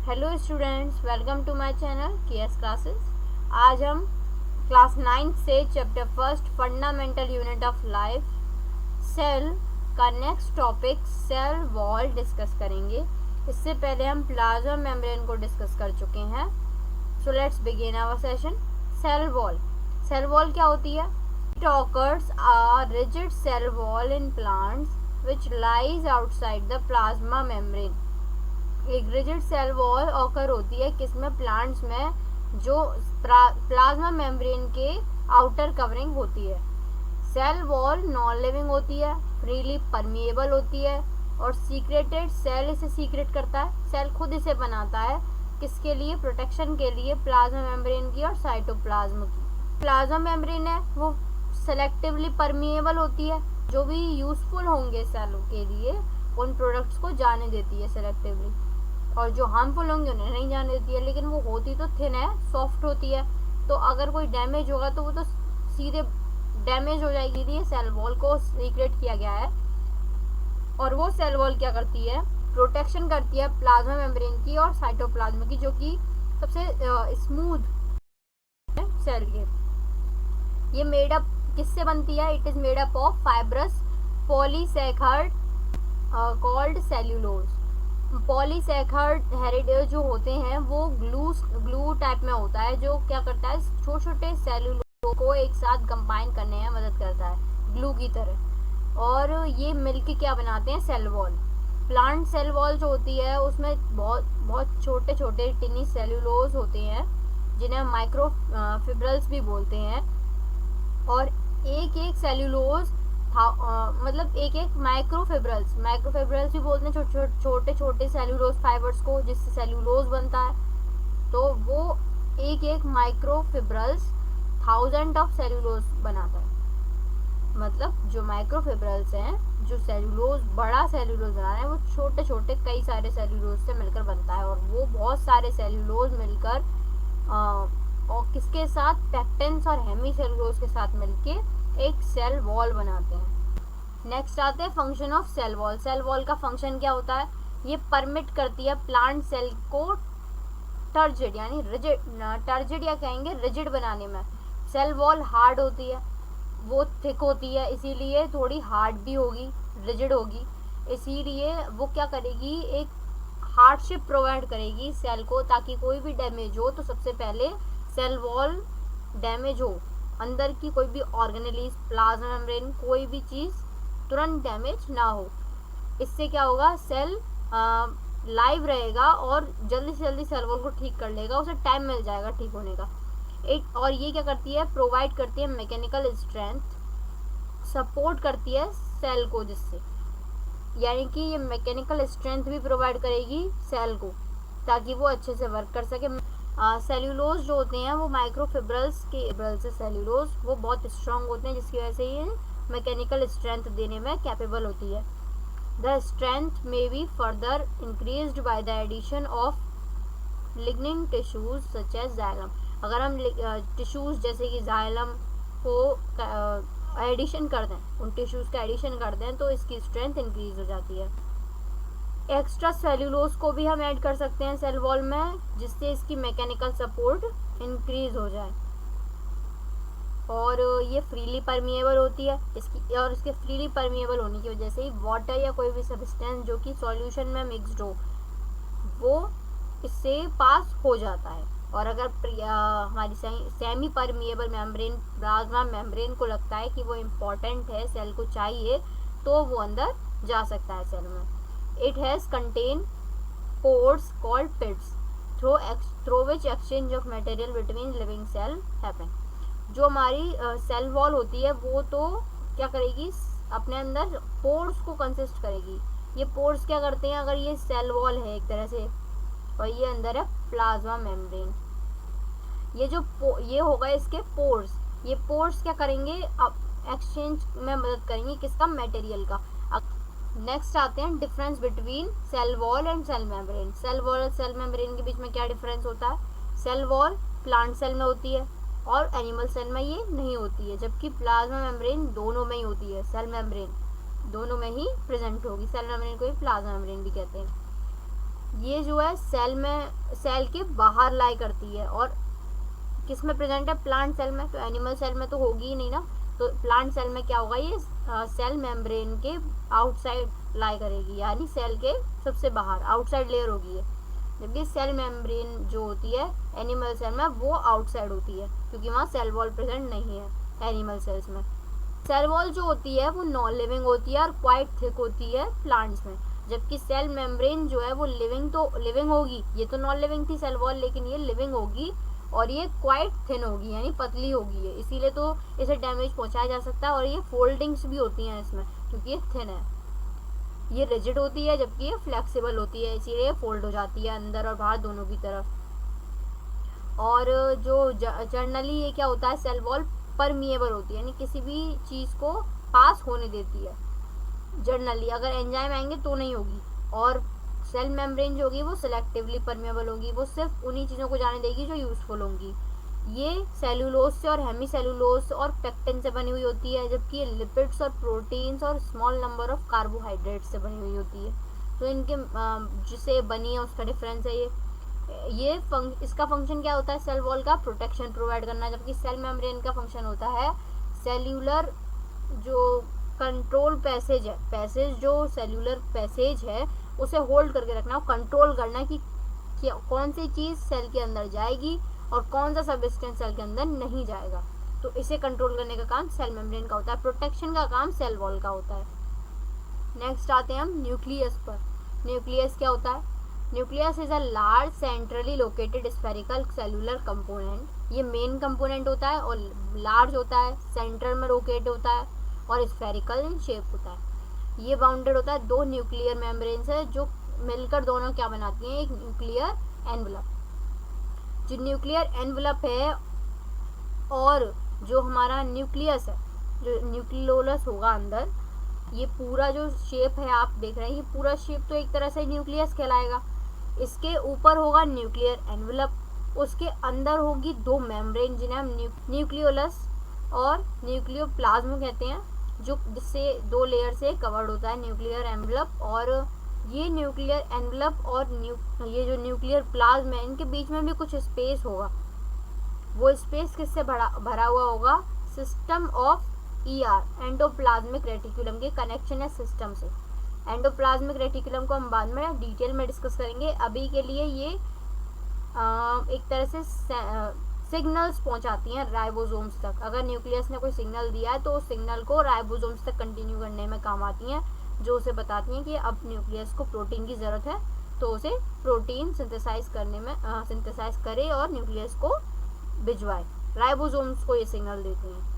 Hello students, welcome to my channel K S classes. आज हम class 9 से chapter first fundamental unit of life cell का next topic cell wall discuss करेंगे। इससे पहले हम प्लाज्मा मेम्ब्रेन को डिस्कस कर चुके हैं। So let's begin our session. Cell wall क्या होती है? It occurs a rigid cell wall in plants which lies outside the plasma membrane। एक रिजिड सेल वॉल ऑकर होती है किसमें? प्लांट्स में, जो प्लाज्मा मेम्ब्रेन के आउटर कवरिंग होती है। सेल वॉल नॉन लिविंग होती है, फ्रीली परमिएबल होती है और सीक्रेटेड। सेल इसे सीक्रेट करता है, सेल खुद इसे बनाता है। किसके लिए? प्रोटेक्शन के लिए, प्लाज्मा मेम्ब्रेन की और साइटोप्लाज्म की। प्लाज्मा मेम्ब्रेन है वो सेलेक्टिवली परमिएबल होती है, जो भी यूजफुल होंगे सेलों के लिए उन प्रोडक्ट्स को जाने देती है सेलेक्टिवली, और जो हार्मफुल होंगे उन्हें नहीं जाने देती है। लेकिन वो होती तो थिन है, सॉफ्ट होती है, तो अगर कोई डैमेज होगा तो वो तो सीधे डैमेज हो जाएगी। ये सेल वॉल को सीक्रेट किया गया है। और वो सेल वॉल क्या करती है? प्रोटेक्शन करती है प्लाज्मा मेम्ब्रेन की और साइटोप्लाज्म की, जो कि सबसे स्मूथ है सेल के। ये मेडअप किससे बनती है? It is made up of fibrous polysaccharide called cellulose. Polysaccharide जो होते हैं वो ग्लू टाइप में होता है, जो क्या करता है? छोटे छोटे सेल्यूलोज को एक साथ कंबाइन करने में मदद करता है, ग्लू की तरह। और ये मिलके क्या बनाते हैं? Cell wall. Plant cell wall जो होती है उसमें बहुत छोटे छोटे टिनी सेल्यूलोज होते हैं, जिन्हें माइक्रोफिब्रल्स भी बोलते हैं। और एक एक सेल्यूलोज मतलब एक एक माइक्रोफिब्रल्स भी बोलते हैं छोटे छोटे सेल्यूलोज फाइबर्स को, जिससे सेल्यूलोज बनता है। तो वो एक एक माइक्रोफिब्रल्स 1000 ऑफ सेल्यूलोज बनाता है। मतलब जो माइक्रोफिब्रल्स हैं, जो सेल्यूलोज बड़ा सेल्यूलोज बना रहे हैं, वो छोटे छोटे कई सारे सेल्यूलोज से मिलकर बनता है। और वो बहुत सारे सेल्यूलोज मिलकर और किसके साथ? पेक्टिन्स और हेमी सेल्यूलोज के साथ मिलके एक सेल वॉल बनाते हैं। नेक्स्ट आते हैं function of cell wall. Cell wall का फंक्शन क्या होता है? ये परमिट करती है प्लांट सेल को टर्जिड यानी रिजिड, टर्जिड या कहेंगे रिजिड बनाने में। सेल वॉल हार्ड होती है, वो थिक होती है, इसीलिए थोड़ी हार्ड भी होगी, रिजिड होगी। इसीलिए वो क्या करेगी? एक हार्डशिप प्रोवाइड करेगी सेल को, ताकि कोई भी डैमेज हो तो सबसे पहले सेल वॉल डैमेज हो, अंदर की कोई भी ऑर्गेनेलिज, प्लाज्मा मेम्ब्रेन, कोई भी चीज़ तुरंत डैमेज ना हो। इससे क्या होगा? सेल लाइव रहेगा और जल्दी से जल्दी सेल वॉल को ठीक कर लेगा, उसे टाइम मिल जाएगा ठीक होने का। और ये क्या करती है? प्रोवाइड करती है मैकेनिकल स्ट्रेंथ, सपोर्ट करती है सेल को, जिससे यानी कि ये मैकेनिकल स्ट्रेंथ भी प्रोवाइड करेगी सेल को, ताकि वो अच्छे से वर्क कर सके। सेल्यूलोज जो होते हैं वो माइक्रोफिब्रल्स से सेल्यूलोज वो बहुत स्ट्रांग होते हैं, जिसकी वजह से ये मैकेनिकल स्ट्रेंथ देने में कैपेबल होती है। The strength may be further increased by the addition of lignin tissues such as xylem. अगर हम टिश्यूज जैसे कि जाइलम को एडिशन कर दें, उन टिश्यूज का एडिशन कर दें, तो इसकी स्ट्रेंथ इंक्रीज हो जाती है। एक्स्ट्रा सेल्यूलोज को भी हम ऐड कर सकते हैं सेल वॉल में, जिससे इसकी मैकेनिकल सपोर्ट इंक्रीज हो जाए। और ये फ्रीली परमिएबल होती है इसके फ्रीली परमिएबल होने की वजह से वाटर या कोई भी सब्सटेंस जो कि सॉल्यूशन में मिक्सड हो, वो इससे पास हो जाता है। और अगर हमारी semi permeable membrane, plasma membrane को लगता है कि वो इम्पॉर्टेंट है, सेल को चाहिए, तो वो अंदर जा सकता है सेल में। It has contain pores called pits through which exchange of material between living cell happen। जो हमारी सेल वॉल होती है वो तो क्या करेगी? अपने अंदर पोर्स को कंसिस्ट करेगी। ये पोर्स क्या करते हैं? अगर ये सेल वॉल है एक तरह से और ये अंदर है प्लाज्मा मेम्ब्रेन, ये होगा इसके पोर्स। ये पोर्स क्या करेंगे? एक्सचेंज में मदद करेंगे किसका? मटेरियल का। नेक्स्ट आते हैं difference between cell wall and cell membrane. Cell wall और सेल मेम्ब्रेन के बीच में क्या डिफरेंस होता है? सेल वॉल प्लांट सेल में होती है और एनिमल सेल में ये नहीं होती है, जबकि प्लाज्मा मेम्ब्रेन दोनों में ही होती है। सेल मेम्ब्रेन दोनों में ही प्रेजेंट होगी। सेल मेम्ब्रेन को ही प्लाज्मा मेम्ब्रेन भी कहते हैं। ये जो है सेल के बाहर लाई करती है। और किस में प्रेजेंट है? प्लांट सेल में। तो एनिमल सेल में तो होगी ही नहीं ना। तो प्लांट सेल में क्या होगा? ये सेल मेम्ब्रेन के आउटसाइड लाई करेगी, यानी सेल के सबसे बाहर आउटसाइड लेयर होगी ये। जबकि सेल मेम्ब्रेन जो होती है एनिमल सेल में वो आउटसाइड होती है, क्योंकि वहाँ सेल वॉल प्रेजेंट नहीं है एनिमल सेल्स में। सेल वॉल जो होती है वो नॉन लिविंग होती है और क्वाइट थिक होती है प्लांट्स में। जबकि सेल मेम्ब्रेन जो है वो लिविंग होगी। ये तो नॉन लिविंग थी सेल वॉल, लेकिन ये लिविंग होगी और ये क्वाइट थिन होगी, यानी पतली होगी है। इसीलिए तो इसे डैमेज पहुंचाया जा सकता है। और ये फोल्डिंग्स भी होती हैं इसमें, क्योंकि ये थिन है। ये रिजिड होती है जबकि ये फ्लेक्सिबल होती है, इसीलिए फोल्ड हो जाती है अंदर और बाहर दोनों की तरफ। और जो जर्नली ये क्या होता है? सेल वॉल परमिएबल होती है, यानी किसी भी चीज़ को पास होने देती है जर्नली। अगर एंजाइम आएंगे तो नहीं होगी। और सेल मेम्ब्रेन जो होगी वो सिलेक्टिवली परमिएबल होगी, वो सिर्फ उन्हीं चीज़ों को जाने देगी जो यूजफुल होंगी। ये सेलुलोज से और हेमी सेलुलोज और पेक्टिन से बनी हुई होती है, जबकि ये लिपिड्स और प्रोटीन्स और स्मॉल नंबर ऑफ कार्बोहाइड्रेट्स से बनी हुई होती है। तो इनके जिससे बनी है उसका डिफरेंस है ये इसका फंक्शन क्या होता है? सेल वॉल का प्रोटेक्शन प्रोवाइड करना, जबकि सेल मेम्ब्रेन का फंक्शन होता है सेल्यूलर जो कंट्रोल पैसेज जो सेल्यूलर पैसेज है उसे होल्ड करके रखना, कंट्रोल करना कि कौन सी चीज़ सेल के अंदर जाएगी और कौन सा सब्सटेंस सेल के अंदर नहीं जाएगा। तो इसे कंट्रोल करने का काम सेल मेम्ब्रेन का होता है। प्रोटेक्शन का काम सेल वॉल का होता है। नेक्स्ट आते हैं हम न्यूक्लियस पर। न्यूक्लियस क्या होता है? Nucleus is a large centrally located spherical cellular component. ये मेन कंपोनेंट होता है और लार्ज होता है, सेंटर में लोकेट होता है और स्फेरिकल इन शेप होता है। ये बाउंडेड होता है दो न्यूक्लियर मेम्ब्रेन से, जो मिलकर दोनों क्या बनाती हैं? एक न्यूक्लियर एनवलप। जो न्यूक्लियर एनवलप है और जो हमारा न्यूक्लियस है, जो न्यूक्लियोलस होगा अंदर, ये पूरा जो शेप है आप देख रहे हैं, ये पूरा शेप तो एक तरह से न्यूक्लियस कहलाएगा। इसके ऊपर होगा न्यूक्लियर एनवलप, उसके अंदर होगी दो मेम्ब्रेन जिन्हें हम न्यूक्लियोलस और न्यूक्लियोप्लाज्म कहते हैं, जो जिससे दो लेयर से कवर्ड होता है न्यूक्लियर एनवलप। और ये न्यूक्लियर एनवलप और ये जो न्यूक्लियर प्लाज्म है, इनके बीच में भी कुछ स्पेस होगा। वो स्पेस किससे भरा हुआ होगा? सिस्टम ऑफ एंडोप्लाज्मिक रेटिकुलम के कनेक्शन या सिस्टम से। एंडोप्लाज्मिक रेटिकुलम को हम बाद में डिटेल में डिस्कस करेंगे। अभी के लिए ये एक तरह से सिग्नल्स पहुंचाती हैं राइबोसोम्स तक। अगर न्यूक्लियस ने कोई सिग्नल दिया है तो उस सिग्नल को राइबोसोम्स तक कंटिन्यू करने में काम आती हैं, जो उसे बताती हैं कि अब न्यूक्लियस को प्रोटीन की ज़रूरत है, तो उसे प्रोटीन सिंथेसाइज करे और न्यूक्लियस को भिजवाए। राइबोसोम्स को ये सिग्नल देते हैं।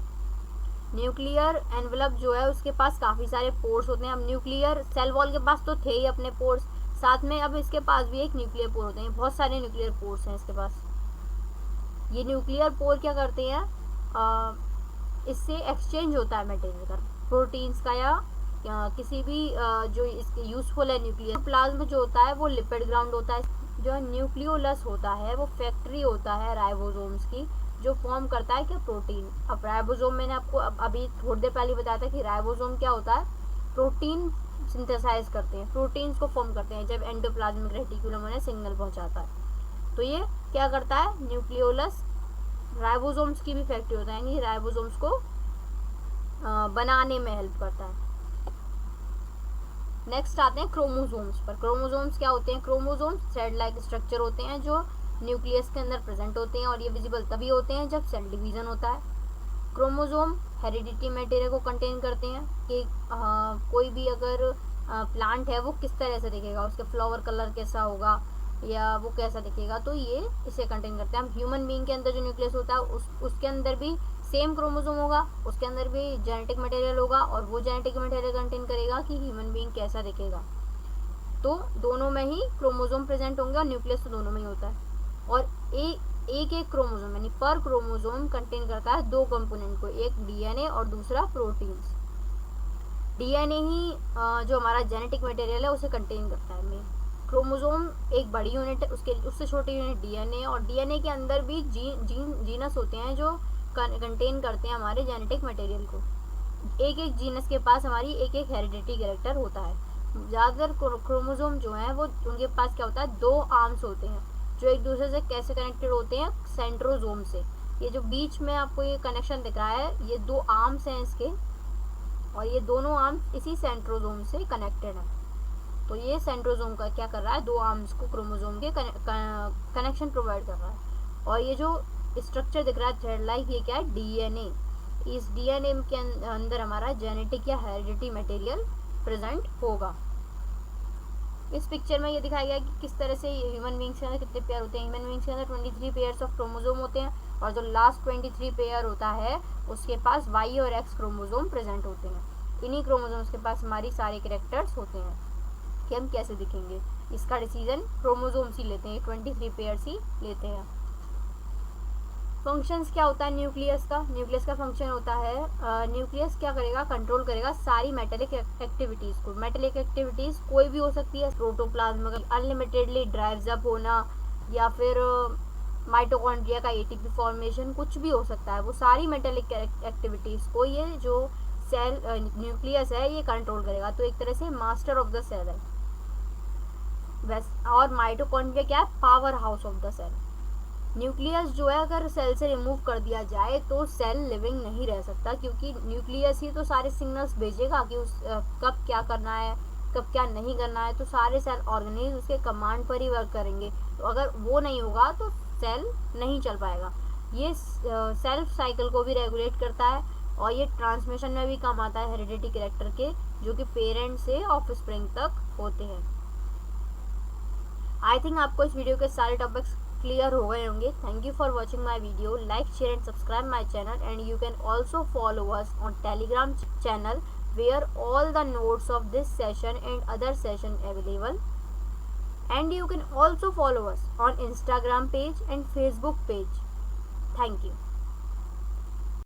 न्यूक्लियर एनवलप जो है उसके पास काफ़ी सारे पोर्स होते हैं। अब न्यूक्लियर सेल वॉल के पास तो थे ही अपने पोर्स, साथ में अब इसके पास भी एक न्यूक्लियर पोर होते हैं। बहुत सारे न्यूक्लियर पोर्स हैं इसके पास। ये न्यूक्लियर पोर क्या करते हैं? इससे एक्सचेंज होता है मटेरियल का, प्रोटीन्स का या किसी भी जो इसके यूजफुल है। न्यूक्लियर प्लाज्म जो होता है वो लिपिड ग्राउंड होता है। जो न्यूक्लियोलस होता है वो फैक्ट्री होता है राइबोसोम्स की, जो फॉर्म करता है क्या? प्रोटीन। अब राइबोसोम मैंने आपको अभी थोड़ी देर पहले बताया था कि राइबोसोम क्या होता है? प्रोटीन सिंथेसाइज करते हैं, प्रोटीन्स को फॉर्म करते हैं जब एंडोप्लाज्मिक रेटिकुलम उन्हें सिग्नल पहुंचाता है। तो ये क्या करता है? न्यूक्लियोलस राइबोसोम्स की भी फैक्ट्री होता है, यानी राइबोसोम्स को बनाने में हेल्प करता है। नेक्स्ट आते हैं क्रोमोसोम्स पर। क्रोमोसोम्स क्या होते हैं? क्रोमोसोम्स थ्रेड लाइक स्ट्रक्चर होते हैं जो न्यूक्लियस के अंदर प्रेजेंट होते हैं और ये विजिबल तभी होते हैं जब सेल डिवीज़न होता है। क्रोमोसोम हेरिडिटी मटेरियल को कंटेन करते हैं कि कोई भी अगर प्लांट है वो किस तरह से दिखेगा, उसके फ्लावर कलर कैसा होगा या वो कैसा दिखेगा, तो ये इसे कंटेन करते हैं। हम ह्यूमन बीइंग के अंदर जो न्यूक्लियस होता है उसके अंदर भी सेम क्रोमोसोम होगा, उसके अंदर भी जेनेटिक मटेरियल होगा और वो जेनेटिक मटेरियल कंटेन करेगा कि ह्यूमन बीइंग कैसा दिखेगा। तो दोनों में ही क्रोमोसोम प्रेजेंट होंगे और न्यूक्लियस तो दोनों में ही होता है। और एक क्रोमोसोम यानी पर क्रोमोसोम कंटेन करता है दो कंपोनेंट को, एक डीएनए और दूसरा प्रोटीन्स। डीएनए ही जो हमारा जेनेटिक मटेरियल है उसे कंटेन करता है। में क्रोमोसोम एक बड़ी यूनिट है, उससे छोटी यूनिट डीएनए, और डीएनए के अंदर भी जीनस होते हैं जो कंटेन करते हैं हमारे जेनेटिक मटेरियल को। एक जीनस के पास हमारी एक हेरिडिटी कैरेक्टर होता है। ज़्यादातर क्रोमोसोम जो हैं वो उनके पास क्या होता है, 2 आर्म्स होते हैं जो एक दूसरे से कैसे कनेक्टेड होते हैं, सेंट्रोजोम से। ये जो बीच में आपको ये कनेक्शन दिख रहा है, ये 2 आर्म्स हैं इसके, और ये दोनों आर्म्स इसी सेंट्रोजोम से कनेक्टेड हैं। तो ये सेंट्रोजोम का क्या कर रहा है, 2 आर्म्स को क्रोमोसोम के कनेक्शन प्रोवाइड कर रहा है। और ये जो स्ट्रक्चर दिख रहा है थ्रेड लाइक, ये क्या है, डीएनए। इस डीएनए के अंदर हमारा जेनेटिक या हेरिडिटी मटेरियल प्रेजेंट होगा। इस पिक्चर में ये दिखाया गया कि किस तरह से ह्यूमन बींग्स के अंदर कितने पेयर होते हैं। ह्यूमन बींग्स के अंदर 23 पेयर्स ऑफ क्रोमोसोम होते हैं, और जो लास्ट 23 पेयर होता है उसके पास वाई और एक्स क्रोमोसोम प्रेजेंट होते हैं। इन्हीं क्रोमोसोम्स के पास हमारी सारे कैरेक्टर्स होते हैं कि हम कैसे दिखेंगे। इसका डिसीजन क्रोमोसोम्स ही लेते हैं, 23 पेयर्स ही लेते हैं। फंक्शंस क्या होता है न्यूक्लियस का? न्यूक्लियस का फंक्शन होता है, न्यूक्लियस क्या करेगा, कंट्रोल करेगा सारी मेटेलिक एक्टिविटीज़ को। मेटेलिक एक्टिविटीज़ कोई भी हो सकती है, प्रोटोप्लाज्म का अनलिमिटेडली ड्राइव्स अप होना, या फिर माइटोकॉन्ड्रिया का एटीपी फॉर्मेशन, कुछ भी हो सकता है। वो सारी मेटेलिक एक्टिविटीज़ को ये जो सेल न्यूक्लियस है ये कंट्रोल करेगा। तो एक तरह से मास्टर ऑफ द सेल है वैसे। और माइटोकॉन्ड्रिया क्या है, power house of the cell. Nucleus जो है अगर सेल से रिमूव कर दिया जाए तो सेल लिविंग नहीं रह सकता, क्योंकि न्यूक्लियस ही तो सारे सिग्नल्स भेजेगा कि उस कब क्या करना है, कब क्या नहीं करना है। तो सारे सेल ऑर्गेनिज्म उसके कमांड पर ही वर्क करेंगे। तो अगर वो नहीं होगा तो सेल नहीं चल पाएगा। ये सेल्फ साइकिल को भी रेगुलेट करता है, और ये ट्रांसमिशन में भी काम आता है हेरिडिटी कैरेक्टर के, जो कि पेरेंट से ऑफस्प्रिंग तक होते हैं। आई थिंक आपको इस वीडियो के सारे टॉपिक्स क्लियर हो गए होंगे। Thank you for watching my video. Like, share and subscribe my channel, and you can also follow us on Telegram channel where all the notes of this session and other session available. And you can also follow us on Instagram page and Facebook page. Thank you.